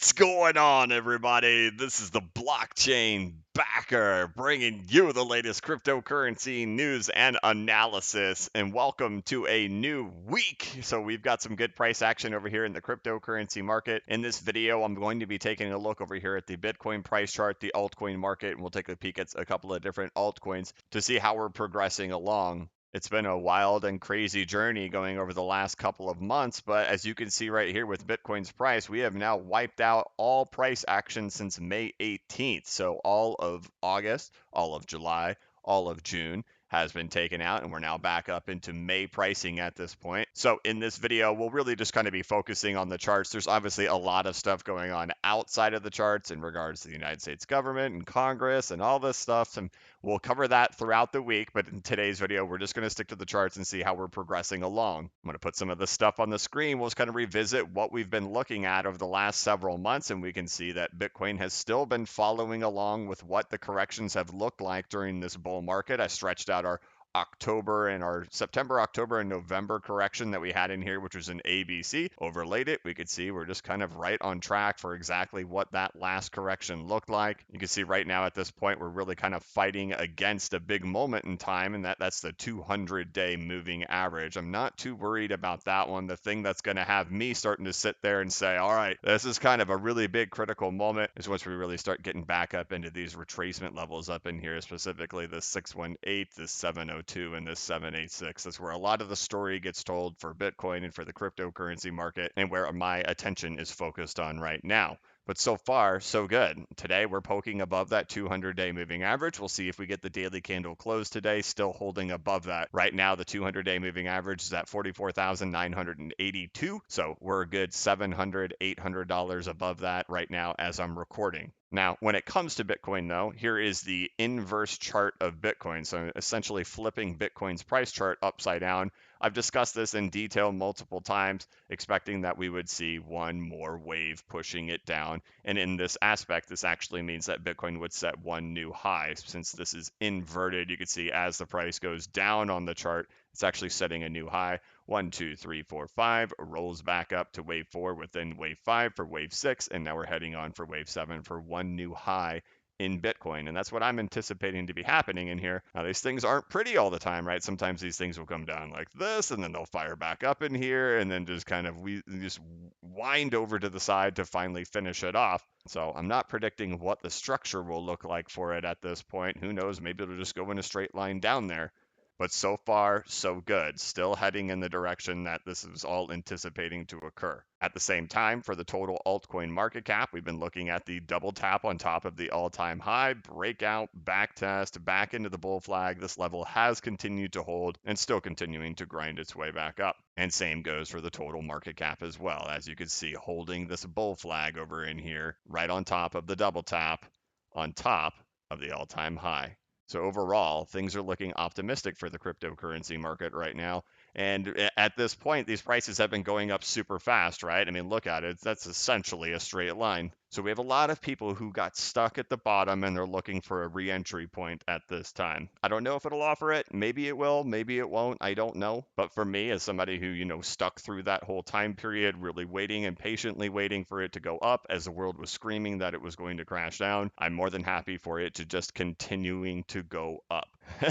What's going on, everybody? This is the blockchain backer bringing you the latest cryptocurrency news and analysis. And welcome to a new week. So, we've got some good price action over here in the cryptocurrency market. In this video, I'm going to be taking a look over here at the Bitcoin price chart, the altcoin market, and we'll take a peek at a couple of different altcoins to see how we're progressing along. It's been a wild and crazy journey going over the last couple of months, but as you can see right here with Bitcoin's price, we have now wiped out all price action since May 18th. So all of August, all of July, all of June has been taken out, and we're now back up into May pricing at this point. So in this video, we'll really just kind of be focusing on the charts. There's obviously a lot of stuff going on outside of the charts in regards to the United States government and Congress and all this stuff. And we'll cover that throughout the week, but in today's video, we're just going to stick to the charts and see how we're progressing along. I'm going to put some of this stuff on the screen. We'll just kind of revisit what we've been looking at over the last several months, and we can see that Bitcoin has still been following along with what the corrections have looked like during this bull market. I stretched out our October and our September, October, and November correction that we had in here, which was an ABC. Overlaid it, we could see we're just kind of right on track for exactly what that last correction looked like. You can see right now at this point, we're really kind of fighting against a big moment in time, and that's the 200-day moving average. I'm not too worried about that one. The thing that's going to have me starting to sit there and say, all right, this is kind of a really big critical moment is once we really start getting back up into these retracement levels up in here, specifically the 618, the 702, and the 786. That's where a lot of the story gets told for Bitcoin and for the cryptocurrency market, and where my attention is focused on right now. But so far, so good. Today, we're poking above that 200-day moving average. We'll see if we get the daily candle close today, still holding above that. Right now, the 200-day moving average is at 44,982. So we're a good $700, $800 above that right now as I'm recording. Now, when it comes to Bitcoin, though, here is the inverse chart of Bitcoin. So essentially flipping Bitcoin's price chart upside down. I've discussed this in detail multiple times, expecting that we would see one more wave pushing it down. And in this aspect, this actually means that Bitcoin would set one new high. Since this is inverted, you can see as the price goes down on the chart, it's actually setting a new high. 1, 2, 3, 4, 5, rolls back up to wave 4 within wave 5 for wave 6, and now we're heading on for wave 7 for one new high in Bitcoin. And that's what I'm anticipating to be happening in here. Now, these things aren't pretty all the time, right? Sometimes these things will come down like this, and then they'll fire back up in here, and then just kind of we just wind over to the side to finally finish it off. So I'm not predicting what the structure will look like for it at this point. Who knows? Maybe it'll just go in a straight line down there. But so far, so good. Still heading in the direction that this is all anticipating to occur. At the same time, for the total altcoin market cap, we've been looking at the double tap on top of the all-time high, breakout, back test, back into the bull flag. This level has continued to hold and still continuing to grind its way back up. And same goes for the total market cap as well. As you can see, holding this bull flag over in here, right on top of the double tap, on top of the all-time high. So overall, things are looking optimistic for the cryptocurrency market right now. And at this point, these prices have been going up super fast, right? I mean, look at it. That's essentially a straight line. So we have a lot of people who got stuck at the bottom and they're looking for a re-entry point at this time. I don't know if it'll offer it. Maybe it will, maybe it won't. I don't know. But for me, as somebody who, stuck through that whole time period, really waiting and patiently waiting for it to go up as the world was screaming that it was going to crash down, I'm more than happy for it to just continuing to go up.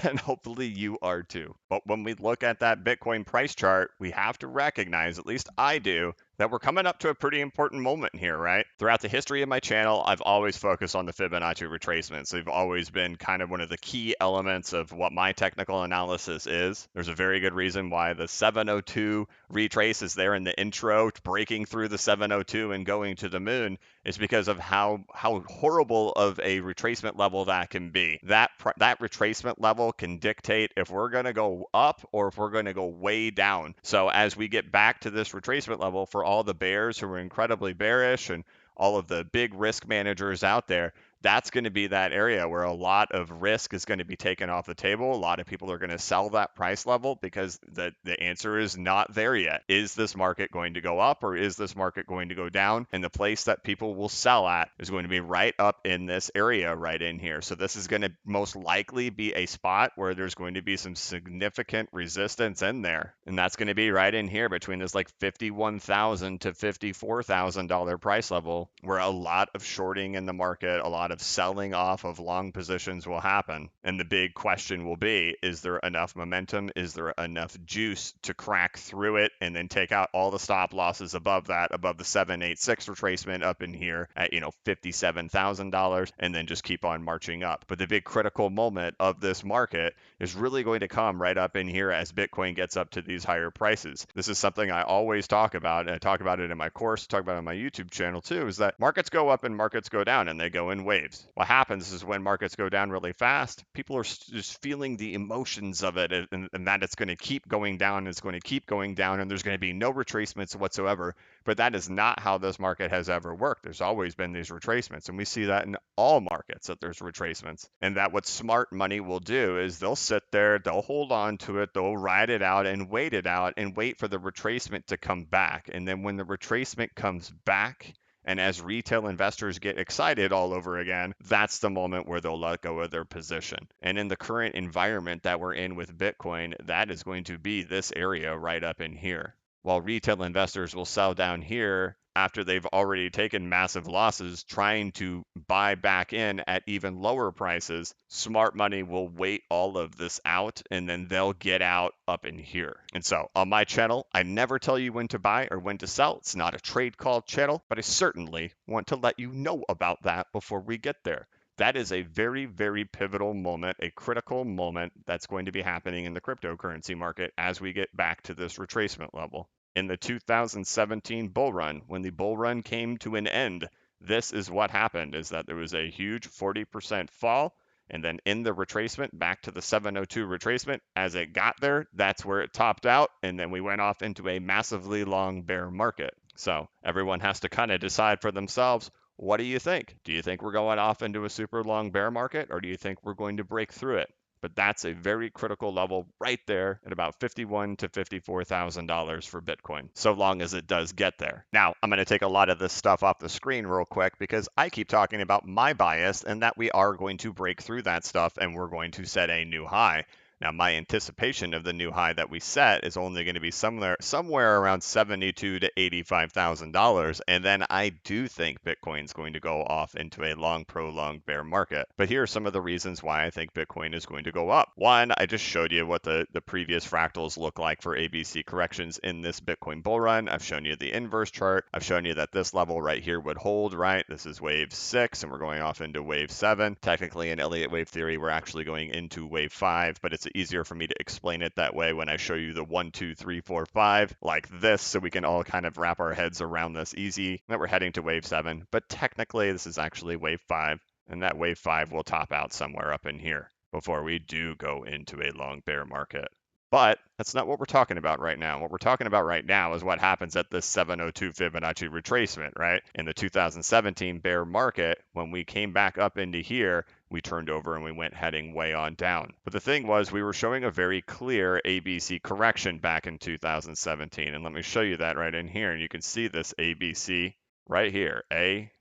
And hopefully you are too. But when we look at that Bitcoin price chart, we have to recognize, at least I do, that we're coming up to a pretty important moment here, right? Throughout the history of my channel, I've always focused on the Fibonacci retracements. They've always been kind of one of the key elements of what my technical analysis is. There's a very good reason why the 702 retrace is there in the intro, breaking through the 702 and going to the moon, is because of how horrible of a retracement level that can be. That retracement level can dictate if we're going to go up or if we're going to go way down. So as we get back to this retracement level, for all the bears who are incredibly bearish and all of the big risk managers out there, that's going to be that area where a lot of risk is going to be taken off the table. A lot of people are going to sell that price level because the answer is not there yet. Is this market going to go up or is this market going to go down? And the place that people will sell at is going to be right up in this area right in here. So this is going to most likely be a spot where there's going to be some significant resistance in there. And that's going to be right in here between this like $51,000 to $54,000 price level, where a lot of shorting in the market, a lot of selling off of long positions will happen. And the big question will be, is there enough momentum? Is there enough juice to crack through it and then take out all the stop losses above that, above the 786 retracement up in here at, $57,000, and then just keep on marching up. But the big critical moment of this market is really going to come right up in here as Bitcoin gets up to these higher prices. This is something I always talk about, and I talk about it in my course, talk about it on my YouTube channel too, is that markets go up and markets go down, and they go in waves. What happens is when markets go down really fast, people are just feeling the emotions of it, and that it's going to keep going down, it's going to keep going down, and there's going to be no retracements whatsoever. But that is not how this market has ever worked. There's always been these retracements, and we see that in all markets that there's retracements. And that what smart money will do is they'll sit there, they'll hold on to it, they'll ride it out and wait it out and wait for the retracement to come back. And then when the retracement comes back, and as retail investors get excited all over again, that's the moment where they'll let go of their position. And in the current environment that we're in with Bitcoin, that is going to be this area right up in here. While retail investors will sell down here after they've already taken massive losses trying to buy back in at even lower prices, smart money will wait all of this out and then they'll get out up in here. And so on my channel, I never tell you when to buy or when to sell. It's not a trade call channel, but I certainly want to let you know about that before we get there. That is a very, very pivotal moment, a critical moment that's going to be happening in the cryptocurrency market as we get back to this retracement level. In the 2017 bull run, when the bull run came to an end, this is what happened, is that there was a huge 40% fall, and then in the retracement, back to the 702 retracement, as it got there, that's where it topped out, and then we went off into a massively long bear market. So everyone has to kind of decide for themselves, what do you think? Do you think we're going off into a super long bear market, or do you think we're going to break through it? But that's a very critical level right there at about $51,000 to $54,000 for Bitcoin, so long as it does get there. Now, I'm going to take a lot of this stuff off the screen real quick because I keep talking about my bias and that we are going to break through that stuff and we're going to set a new high. Now, my anticipation of the new high that we set is only going to be somewhere around $72,000 to $85,000, and then I do think Bitcoin's going to go off into a long, prolonged bear market. But here are some of the reasons why I think Bitcoin is going to go up. One, I just showed you what the previous fractals look like for ABC corrections in this Bitcoin bull run. I've shown you the inverse chart. I've shown you that this level right here would hold, right? This is wave 6, and we're going off into wave 7. Technically, in Elliott wave theory, we're actually going into wave 5, but it's easier for me to explain it that way when I show you the 1, 2, 3, 4, 5 like this, so we can all kind of wrap our heads around this easy, that we're heading to wave 7. But technically, this is actually wave 5, and that wave 5 will top out somewhere up in here before we do go into a long bear market. But that's not what we're talking about right now. What we're talking about right now is what happens at this 702 Fibonacci retracement, right? In the 2017 bear market, when we came back up into here, we turned over and we went heading way on down. But the thing was, we were showing a very clear ABC correction back in 2017. And let me show you that right in here. And you can see this ABC right here, A,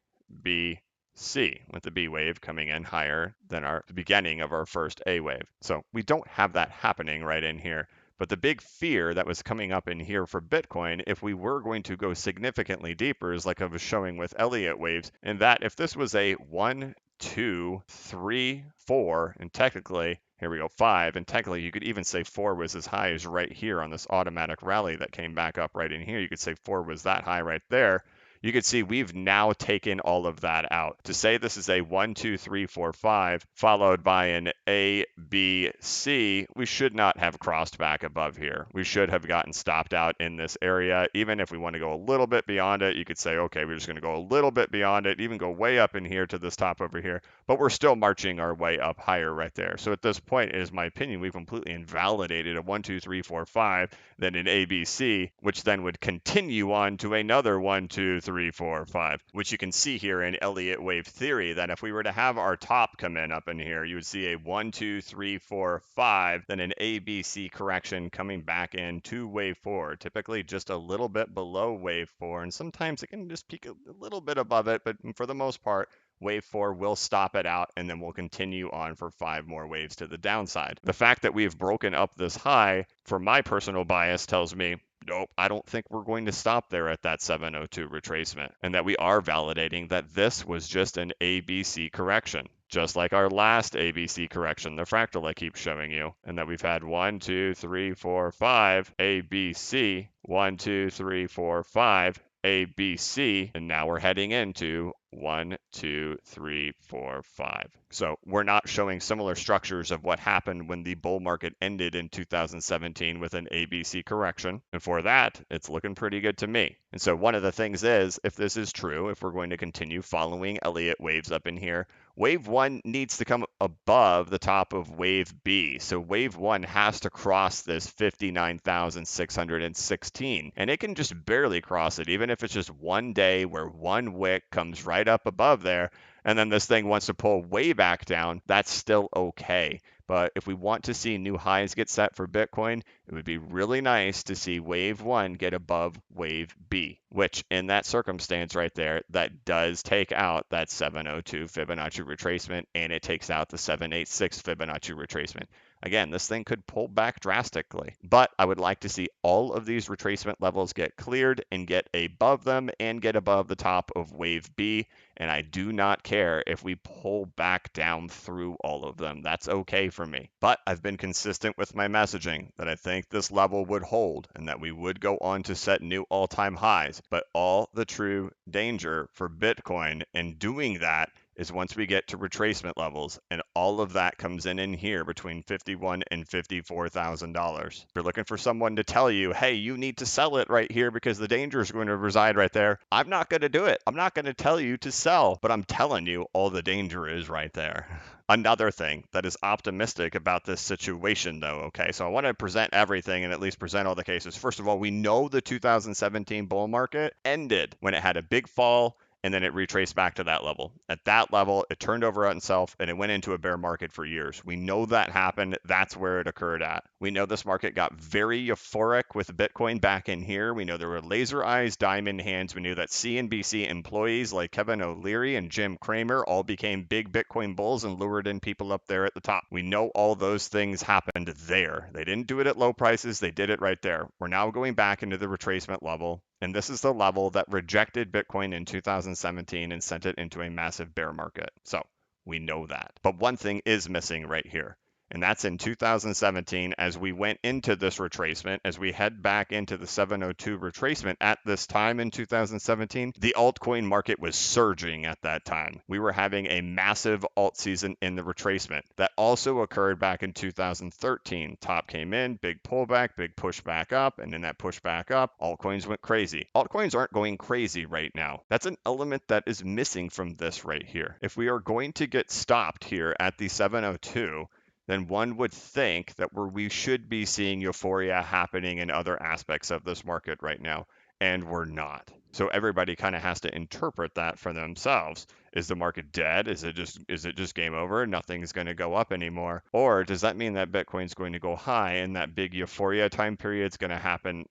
B, C, with the B wave coming in higher than the beginning of our first A wave. So we don't have that happening right in here. But the big fear that was coming up in here for Bitcoin, if we were going to go significantly deeper, is like I was showing with Elliott waves, and that if this was a 1, 2, 3, 4, and technically, here we go, 5, and technically you could even say 4 was as high as right here on this automatic rally that came back up right in here. You could say 4 was that high right there. You can see we've now taken all of that out. To say this is a 1, 2, 3, 4, 5, followed by an A, B, C, we should not have crossed back above here. We should have gotten stopped out in this area. Even if we want to go a little bit beyond it, you could say, okay, we're just going to go a little bit beyond it, even go way up in here to this top over here, but we're still marching our way up higher right there. So at this point, it is my opinion, we've completely invalidated a 1, 2, 3, 4, 5, then an A, B, C, which then would continue on to another 1, 2, 3, 3, 4, 5, which you can see here in Elliott wave theory that if we were to have our top come in up in here, you would see a 1, 2, 3, 4, 5, then an ABC correction coming back in to wave 4, typically just a little bit below wave 4, and sometimes it can just peak a little bit above it, but for the most part, wave 4 will stop it out, and then we'll continue on for 5 more waves to the downside. The fact that we've broken up this high, for my personal bias, tells me, nope, I don't think we're going to stop there at that 702 retracement, and that we are validating that this was just an ABC correction, just like our last ABC correction, the fractal I keep showing you, and that we've had 1, 2, 3, 4, 5 ABC, 1, 2, 3, 4, 5 ABC, and now we're heading into 1, 2, 3, 4, 5. So we're not showing similar structures of what happened when the bull market ended in 2017 with an ABC correction. And for that, it's looking pretty good to me. And so one of the things is, if this is true, if we're going to continue following Elliott waves up in here, wave 1 needs to come above the top of wave B. So wave 1 has to cross this 59,616. And it can just barely cross it, even if it's just one day where one wick comes right up above there, and then this thing wants to pull way back down, that's still okay. But if we want to see new highs get set for Bitcoin, it would be really nice to see wave 1 get above wave B, which in that circumstance right there, that does take out that 702 Fibonacci retracement, and it takes out the 786 Fibonacci retracement. Again, this thing could pull back drastically, but I would like to see all of these retracement levels get cleared and get above them and get above the top of wave B. And I do not care if we pull back down through all of them. That's okay for me. But I've been consistent with my messaging that I think this level would hold and that we would go on to set new all-time highs. But all the true danger for Bitcoin in doing that is once we get to retracement levels, and all of that comes in here between $51,000 and $54,000. If you're looking for someone to tell you, hey, you need to sell it right here because the danger is going to reside right there, I'm not going to do it. I'm not going to tell you to sell, but I'm telling you all the danger is right there. Another thing that is optimistic about this situation, though, okay, so I want to present everything and at least present all the cases. First of all, we know the 2017 bull market ended when it had a big fall, and then it retraced back to that level. At that level, it turned over on itself and it went into a bear market for years. We know that happened. That's where it occurred at. We know this market got very euphoric with Bitcoin back in here. We know there were laser eyes, diamond hands. We knew that CNBC employees like Kevin O'Leary and Jim Cramer all became big Bitcoin bulls and lured in people up there at the top. We know all those things happened there. They didn't do it at low prices. They did it right there. We're now going back into the retracement level. And this is the level that rejected Bitcoin in 2017 and sent it into a massive bear market. So we know that. But one thing is missing right here. And that's in 2017, as we went into this retracement, as we head back into the 702 retracement at this time in 2017, the altcoin market was surging at that time. We were having a massive alt season in the retracement. That also occurred back in 2013. Top came in, big pullback, big push back up, and in that push back up, altcoins went crazy. Altcoins aren't going crazy right now. That's an element that is missing from this right here. If we are going to get stopped here at the 702, then one would think that we should be seeing euphoria happening in other aspects of this market right now, and we're not. So everybody kind of has to interpret that for themselves. Is the market dead? Is it just game over? Nothing's going to go up anymore? Or does that mean that Bitcoin's going to go high and that big euphoria time period is going to happen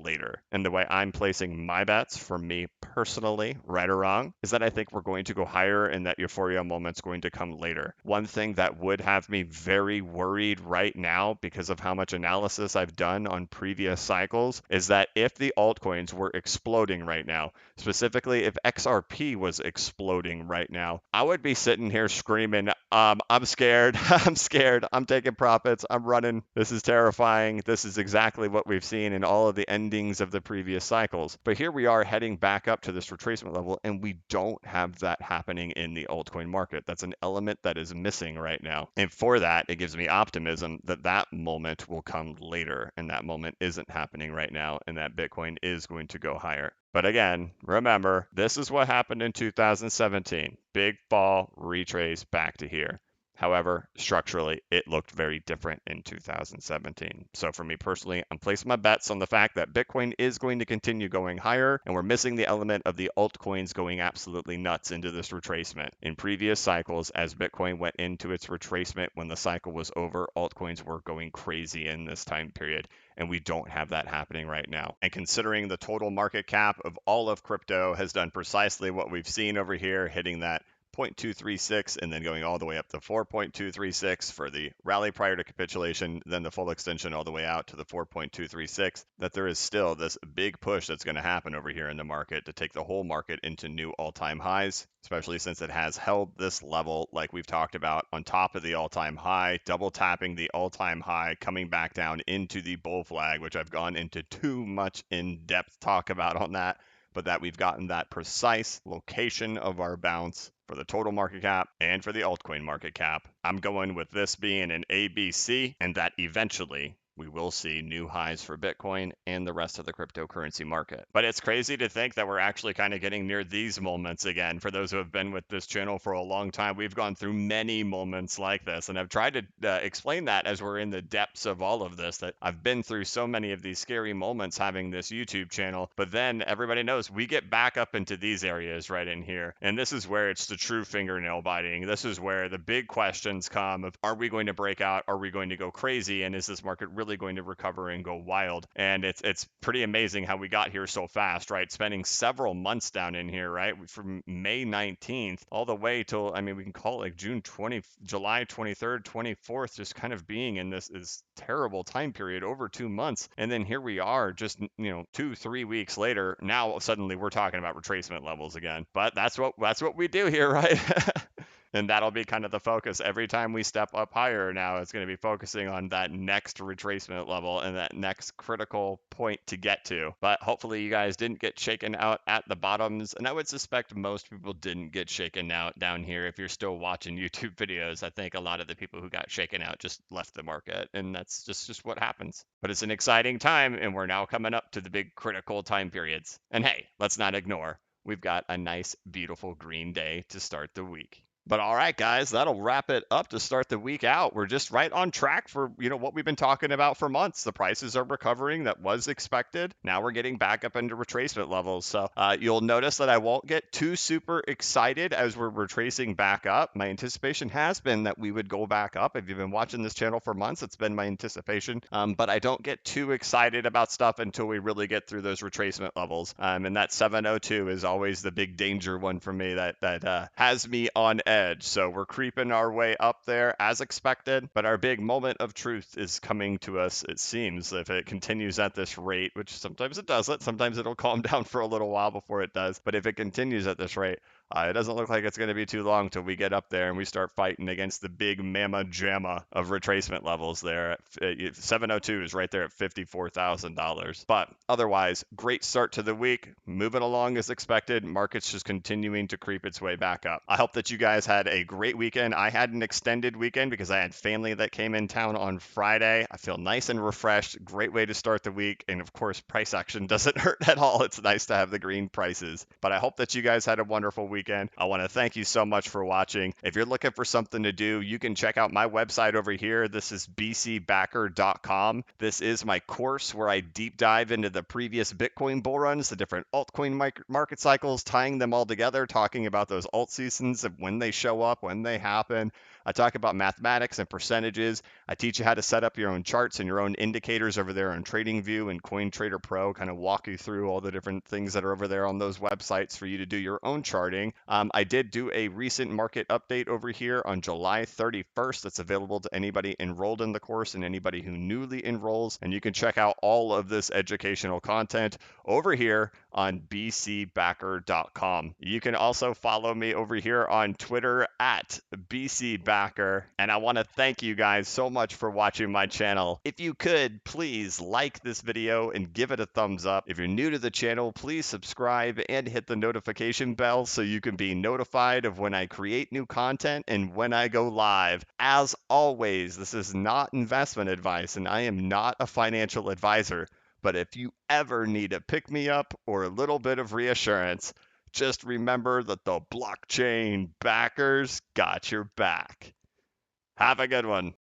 later? And the way I'm placing my bets, for me personally, right or wrong, is that I think we're going to go higher and that euphoria moment's going to come later. One thing that would have me very worried right now, because of how much analysis I've done on previous cycles, is that if the altcoins were exploding right now, specifically if XRP was exploding right now, I would be sitting here screaming, I'm scared, I'm scared, I'm taking profits, I'm running, this is terrifying, this is exactly what we've seen in all of the endings of the previous cycles. But here we are heading back up to this retracement level, and we don't have that happening in the altcoin market. That's an element that is missing right now. And for that, it gives me optimism that that moment will come later, and that moment isn't happening right now, and that Bitcoin is going to go higher. But again, remember, this is what happened in 2017. Big fall, retrace back to here. However, structurally, it looked very different in 2017. So for me personally, I'm placing my bets on the fact that Bitcoin is going to continue going higher, and we're missing the element of the altcoins going absolutely nuts into this retracement. In previous cycles, as Bitcoin went into its retracement when the cycle was over, altcoins were going crazy in this time period, and we don't have that happening right now. And considering the total market cap of all of crypto has done precisely what we've seen over here, hitting that 0.236 and then going all the way up to 4.236 for the rally prior to capitulation, then the full extension all the way out to the 4.236, that there is still this big push that's going to happen over here in the market to take the whole market into new all-time highs, especially since it has held this level like we've talked about on top of the all-time high, double tapping the all-time high, coming back down into the bull flag, which I've gone into too much in-depth talk about on that, but that we've gotten that precise location of our bounce for the total market cap and for the altcoin market cap. I'm going with this being an ABC, and that eventually we will see new highs for Bitcoin and the rest of the cryptocurrency market. But it's crazy to think that we're actually kind of getting near these moments again. For those who have been with this channel for a long time, we've gone through many moments like this, and I've tried to explain that as we're in the depths of all of this, that I've been through so many of these scary moments having this YouTube channel, but then everybody knows we get back up into these areas right in here, and this is where it's the true fingernail biting. This is where the big questions come of, are we going to break out? Are we going to go crazy? And is this market really going to recover and go wild? And it's pretty amazing how we got here so fast, right? Spending several months down in here, right? From May 19th all the way till, I mean, we can call it like July 23rd, 24th, just kind of being in this terrible time period over 2 months. And then here we are just, 2-3 weeks later. Now suddenly we're talking about retracement levels again. But that's what we do here, right? And that'll be kind of the focus. Every time we step up higher now, it's going to be focusing on that next retracement level and that next critical point to get to. But hopefully you guys didn't get shaken out at the bottoms. And I would suspect most people didn't get shaken out down here. If you're still watching YouTube videos, I think a lot of the people who got shaken out just left the market. And that's just what happens. But it's an exciting time, and we're now coming up to the big critical time periods. And hey, let's not ignore, we've got a nice, beautiful green day to start the week. But all right, guys, that'll wrap it up to start the week out. We're just right on track for, what we've been talking about for months. The prices are recovering. That was expected. Now we're getting back up into retracement levels. So you'll notice that I won't get too super excited as we're retracing back up. My anticipation has been that we would go back up. If you've been watching this channel for months, it's been my anticipation. But I don't get too excited about stuff until we really get through those retracement levels. And that 702 is always the big danger one for me that has me on edge. So we're creeping our way up there as expected, but our big moment of truth is coming to us, it seems, if it continues at this rate, which sometimes it doesn't. Sometimes it'll calm down for a little while before it does. But if it continues at this rate, it doesn't look like it's going to be too long till we get up there and we start fighting against the big mamma jamma of retracement levels there. 702 is right there at $54,000. But otherwise, great start to the week. Moving along as expected. Market's just continuing to creep its way back up. I hope that you guys had a great weekend. I had an extended weekend because I had family that came in town on Friday. I feel nice and refreshed. Great way to start the week. And of course, price action doesn't hurt at all. It's nice to have the green prices. But I hope that you guys had a wonderful weekend. I want to thank you so much for watching. If you're looking for something to do, you can check out my website over here. This is bcbacker.com. This is my course where I deep dive into the previous Bitcoin bull runs, the different altcoin market cycles, tying them all together, talking about those alt seasons and when they show up, when they happen. I talk about mathematics and percentages. I teach you how to set up your own charts and your own indicators over there on TradingView and CoinTrader Pro, kind of walk you through all the different things that are over there on those websites for you to do your own charting. I did do a recent market update over here on July 31st that's available to anybody enrolled in the course and anybody who newly enrolls. And you can check out all of this educational content over here on bcbacker.com. You can also follow me over here on Twitter at bcbacker. And I want to thank you guys so much for watching my channel. If you could, please like this video and give it a thumbs up. If you're new to the channel, please subscribe and hit the notification bell so you can be notified of when I create new content and when I go live. As always, this is not investment advice and I am not a financial advisor. But if you ever need a pick-me-up or a little bit of reassurance, just remember that the blockchain backers got your back. Have a good one.